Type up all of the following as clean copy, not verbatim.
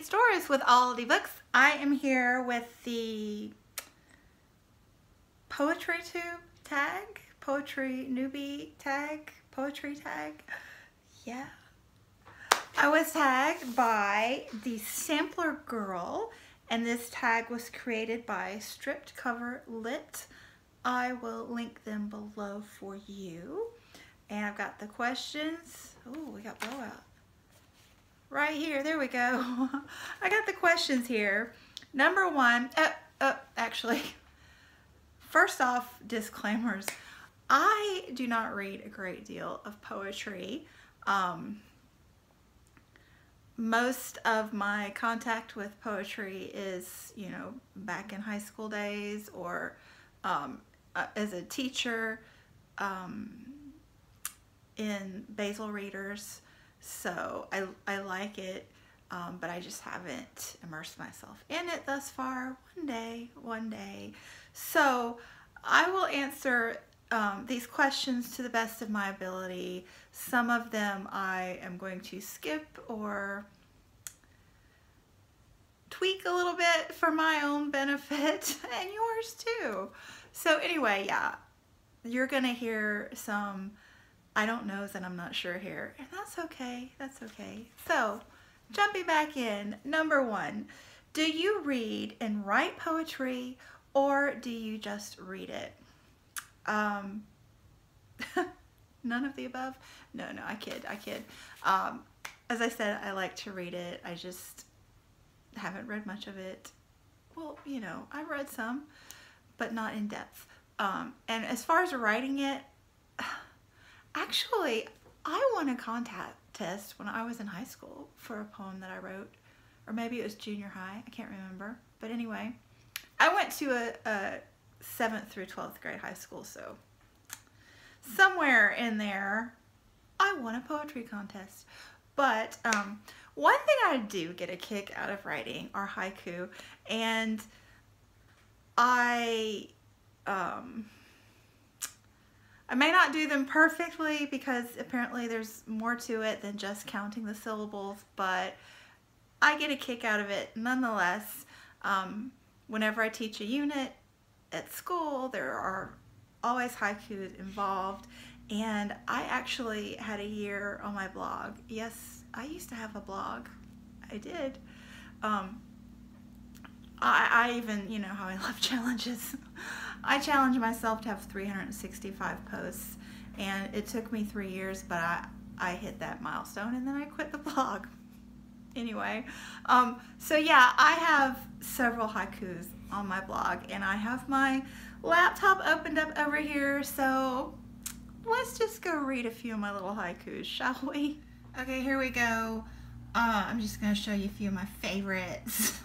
stories with Aloud books. I am here with the PoetryTube Tag, Poetry Newbie Tag, Poetry Tag. Yeah. I was tagged by the Sampler Girl, and this tag was created by Stripped Cover Lit. I will link them below for you. And I've got the questions. Oh, we got blowout. Right here, there we go. I got the questions here. Number one, actually, first off, disclaimers. I do not read a great deal of poetry. Most of my contact with poetry is, you know, back in high school days or as a teacher in Basil Readers. So I like it, but I just haven't immersed myself in it thus far. One day. So I will answer these questions to the best of my ability. Some of them I am going to skip or tweak a little bit for my own benefit and yours too. So anyway, yeah, you're gonna hear some I don't knows and I'm not sure here, and that's okay, that's okay. So jumping back in, number one, do you read and write poetry or do you just read it? None of the above? No, I kid. As I said, I like to read it. I just haven't read much of it. Well, you know, I've read some, but not in depth. And as far as writing it, actually, I won a contest when I was in high school for a poem that I wrote, or maybe it was junior high. I can't remember. But anyway, I went to a 7th through 12th grade high school, so somewhere in there, I won a poetry contest. But one thing I do get a kick out of writing are haiku, and I may not do them perfectly because apparently there's more to it than just counting the syllables, but I get a kick out of it nonetheless. Whenever I teach a unit at school, there are always haikus involved, and I actually had a year on my blog. Yes, I used to have a blog. I did. I even, you know how I love challenges. I challenged myself to have 365 posts, and it took me 3 years, but I hit that milestone, and then I quit the blog. Anyway, so yeah, I have several haikus on my blog, and I have my laptop opened up over here, so let's just go read a few of my little haikus, shall we? Okay, here we go. I'm just going to show you a few of my favorites.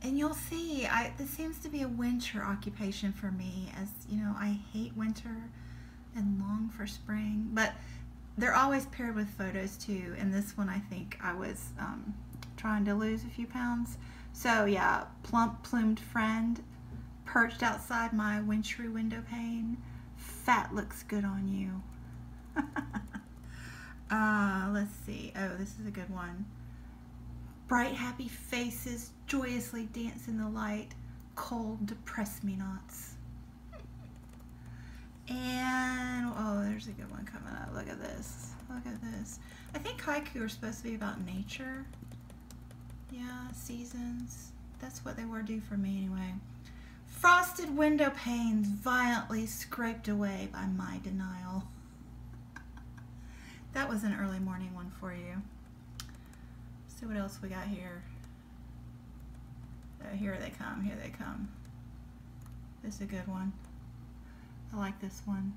And you'll see, this seems to be a winter occupation for me, as you know, I hate winter and long for spring, but they're always paired with photos too. And this one, I think I was trying to lose a few pounds. So yeah, plump plumed friend, perched outside my wintry window pane. Fat looks good on you. Let's see. Oh, this is a good one. Bright happy faces joyously dance in the light. Cold depress me nots. And oh, there's a good one coming up. Look at this. Look at this. I think haiku are supposed to be about nature. Yeah, seasons. That's what they were due for me anyway. Frosted window panes violently scraped away by my denial. That was an early morning one for you. See what else we got here. Oh, here they come, here they come. This is a good one. I like this one.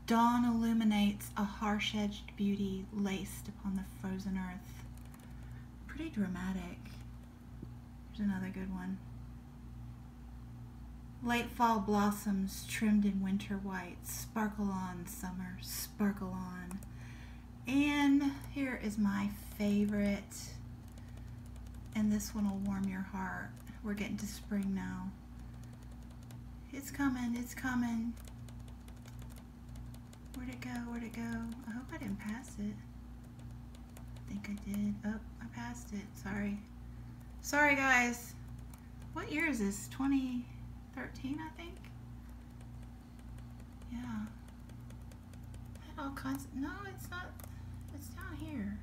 Dawn illuminates a harsh-edged beauty laced upon the frozen earth. Pretty dramatic. Here's another good one. Late fall blossoms trimmed in winter white. Sparkle on, summer, sparkle on. And here is my favorite. And this one will warm your heart. We're getting to spring now. It's coming, it's coming. Where'd it go? Where'd it go? I hope I didn't pass it. I think I did. Oh, I passed it. Sorry. Sorry, guys. What year is this? 2013, I think? Yeah. Had all kinds of, no, it's not. It's down here.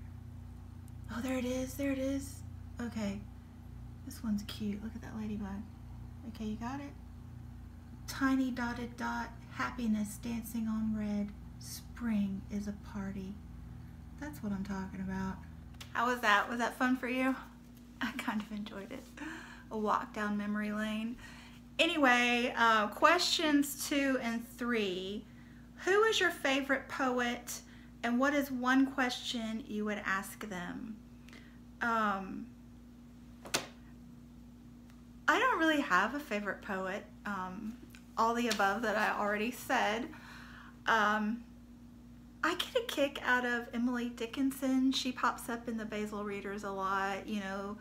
Oh, there it is. There it is. Okay. This one's cute. Look at that ladybug. Okay, you got it? Tiny dotted dot, happiness dancing on red. Spring is a party. That's what I'm talking about. How was that? Was that fun for you? I kind of enjoyed it. A walk down memory lane. Anyway, questions 2 and 3. Who is your favorite poet, and what is one question you would ask them? I don't really have a favorite poet. All the above that I already said. I get a kick out of Emily Dickinson. She pops up in the Basil Readers a lot. You know,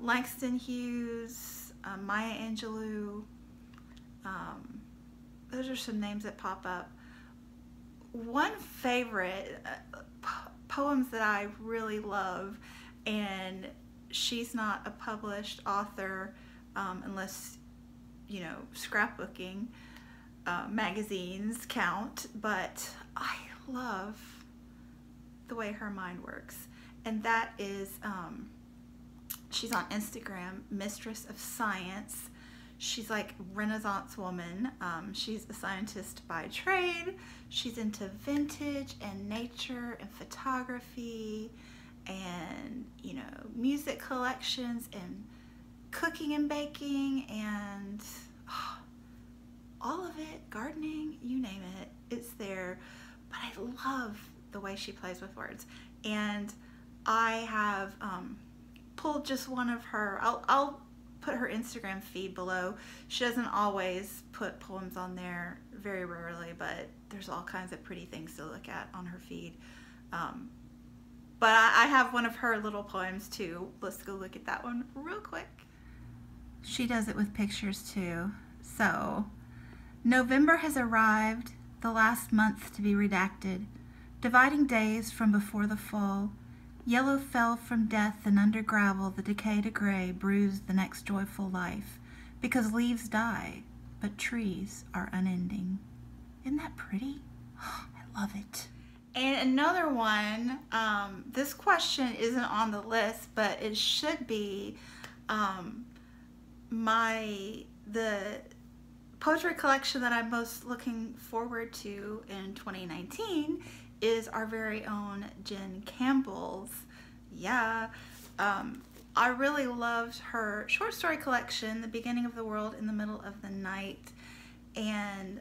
Langston Hughes, Maya Angelou. Those are some names that pop up. One favorite poems that I really love, and she's not a published author unless, you know, scrapbooking magazines count, but I love the way her mind works, and that is she's on Instagram, Mistress of Science. She's like Renaissance woman. She's a scientist by trade. She's into vintage and nature and photography and, you know, music collections and cooking and baking and all of it, gardening, you name it, it's there. But I love the way she plays with words. And I have pulled just one of her, I'll put her Instagram feed below. She doesn't always put poems on there, very rarely, but there's all kinds of pretty things to look at on her feed. But I have one of her little poems too. Let's go look at that one real quick. She does it with pictures too. So, November has arrived, the last month to be redacted, dividing days from before the fall. Yellow fell from death, and under gravel the decay to gray bruised the next joyful life, because leaves die, but trees are unending. Isn't that pretty? Oh, I love it. And another one, this question isn't on the list, but it should be. The poetry collection that I'm most looking forward to in 2019 is our very own Jen Campbell's. Yeah, I really loved her short story collection, The Beginning of the World in the Middle of the Night, and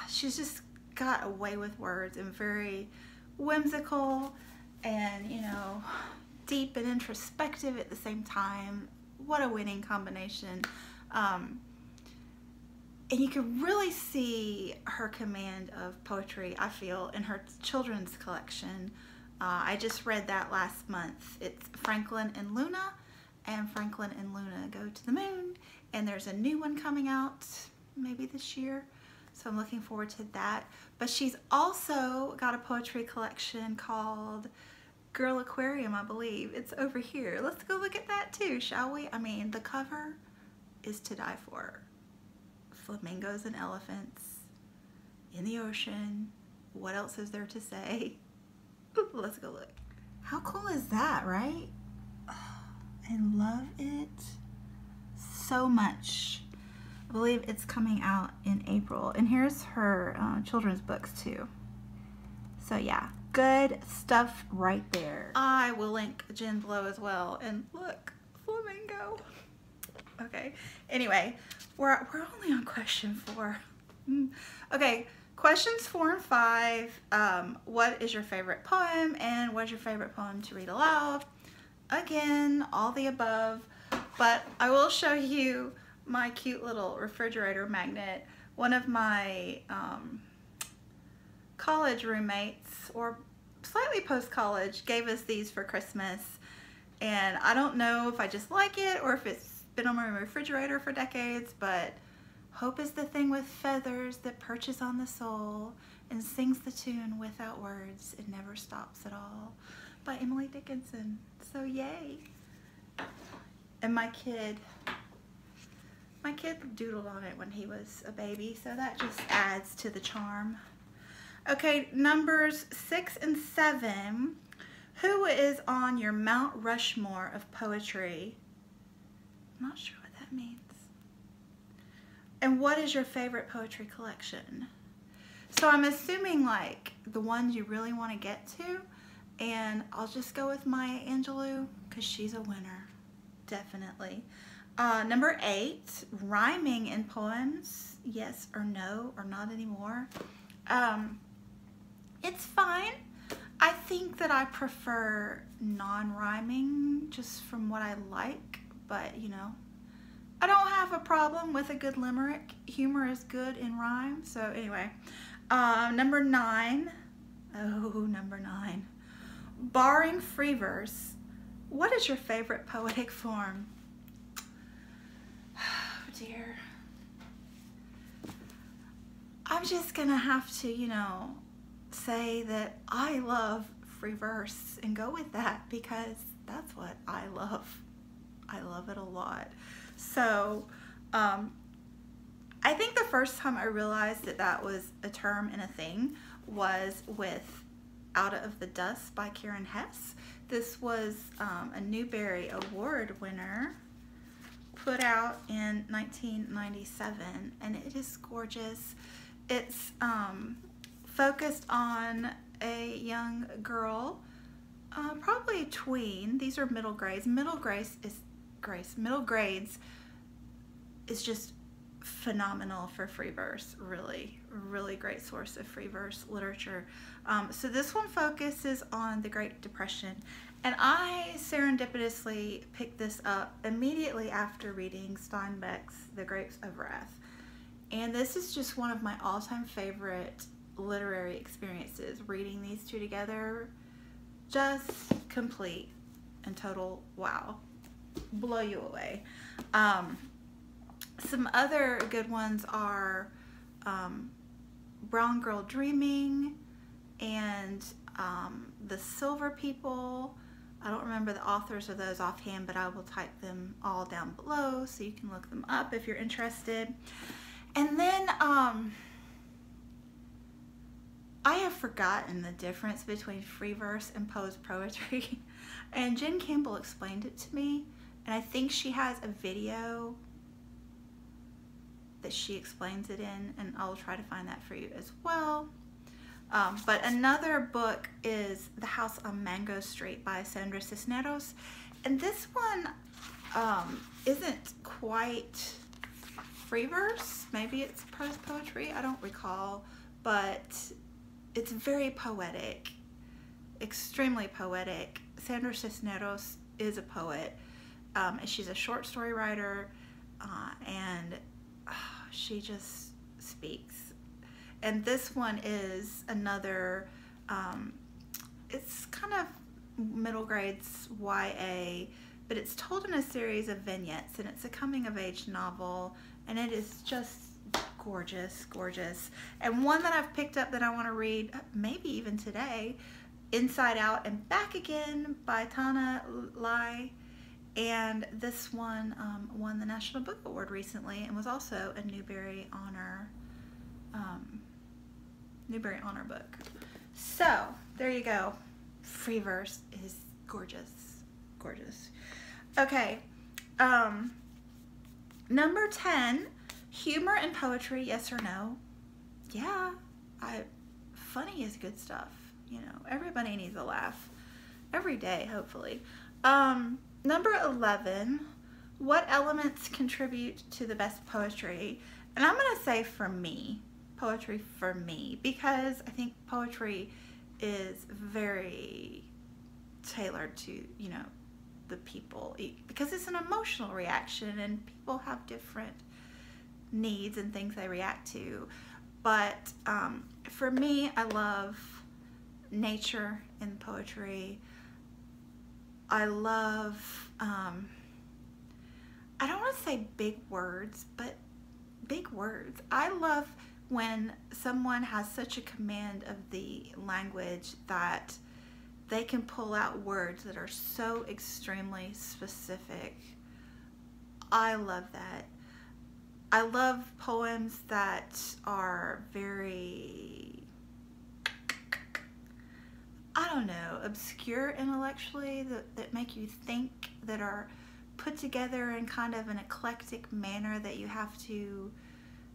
she's just got a way with words and very whimsical and, you know, deep and introspective at the same time. What a winning combination. And you can really see her command of poetry, I feel, in her children's collection. I just read that last month. It's Franklin and Luna, and Franklin and Luna Go to the Moon, and there's a new one coming out maybe this year, so I'm looking forward to that. But she's also got a poetry collection called Girl Aquarium, I believe. It's over here. Let's go look at that too, shall we? I mean, the cover is to die for. Flamingos and elephants in the ocean. What else is there to say? Let's go look. How cool is that, right? Oh, I love it so much. I believe it's coming out in April. And here's her children's books too. So yeah, good stuff right there. I will link Jen below as well. And look, flamingo. Okay, anyway, we're only on question 4. Okay, questions 4 and 5. What is your favorite poem, and what is your favorite poem to read aloud? Again, all the above, but I will show you my cute little refrigerator magnet. One of my college roommates, or slightly post-college, gave us these for Christmas, and I don't know if I just like it or if it's been on my refrigerator for decades, but hope is the thing with feathers that perches on the soul and sings the tune without words. It never stops at all. by Emily Dickinson. So yay. And my kid doodled on it when he was a baby, so that just adds to the charm. Okay, numbers 6 and 7. Who is on your Mount Rushmore of poetry? I'm not sure what that means. And what is your favorite poetry collection? So I'm assuming like the ones you really want to get to, and I'll just go with Maya Angelou because she's a winner, definitely. Number 8, rhyming in poems, yes or no, or not anymore. It's fine. I think that I prefer non-rhyming just from what I like, but you know, I don't have a problem with a good limerick. Humor is good in rhyme. So anyway, number 9. Oh, number 9. Barring free verse, what is your favorite poetic form? Oh dear. I'm just gonna have to, you know, say that I love free verse and go with that because that's what I love. I love it a lot. So I think the first time I realized that that was a term and a thing was with Out of the Dust by Karen Hess. This was a Newbery Award winner, put out in 1997, and it is gorgeous. It's focused on a young girl, probably a tween. These are middle grades. Middle grades is just phenomenal for free verse. Really, really great source of free verse literature. So this one focuses on the Great Depression, and I serendipitously picked this up immediately after reading Steinbeck's The Grapes of Wrath. And this is just one of my all-time favorite literary experiences. Reading these two together, just complete and total wow. Blow you away. Some other good ones are Brown Girl Dreaming and The Silver People. I don't remember the authors of those offhand, but I will type them all down below so you can look them up if you're interested. And then I have forgotten the difference between free verse and prose poetry. And Jen Campbell explained it to me, and I think she has a video that she explains it in, and I'll try to find that for you as well. But another book is The House on Mango Street by Sandra, and this one isn't quite free verse. Maybe it's prose poetry, I don't recall, but it's very poetic, extremely poetic. Sandra Cisneros is a poet, and she's a short story writer, and she just speaks. And this one is another, it's kind of middle grades YA, but it's told in a series of vignettes, and it's a coming of age novel, and it is just gorgeous, gorgeous. And one that I've picked up that I want to read, maybe even today, Inside Out and Back Again by Tana Lai. And this one won the National Book Award recently and was also a Newbery Honor book. So there you go. Free verse is gorgeous, gorgeous. Okay, number 10, humor and poetry, yes or no? Yeah, funny is good stuff. You know, everybody needs a laugh every day, hopefully. Number 11, what elements contribute to the best poetry? And I'm going to say for me, poetry for me, because I think poetry is very tailored to, you know, the people, because it's an emotional reaction and people have different needs and things they react to. But for me, I love nature in poetry. I love, I don't want to say big words, but big words. I love when someone has such a command of the language that they can pull out words that are so extremely specific. I love that. I love poems that are very, I don't know, obscure intellectually, that make you think, that are put together in kind of an eclectic manner that you have to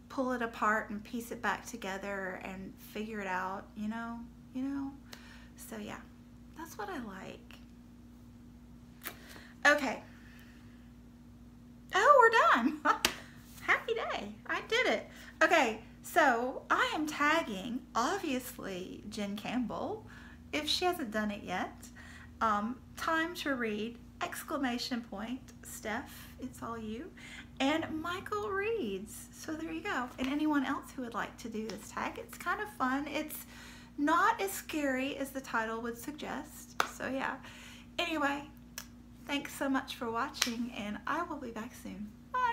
pull it apart and piece it back together and figure it out, you know? So yeah, that's what I like. Okay. Oh, we're done. Happy day. I did it. Okay, so I am tagging, obviously, Jen Campbell, if she hasn't done it yet. Time to read, exclamation point, Steph, it's all you, and Michael reads. So there you go. And anyone else who would like to do this tag, it's kind of fun. It's not as scary as the title would suggest. So yeah. Anyway, thanks so much for watching, and I will be back soon. Bye.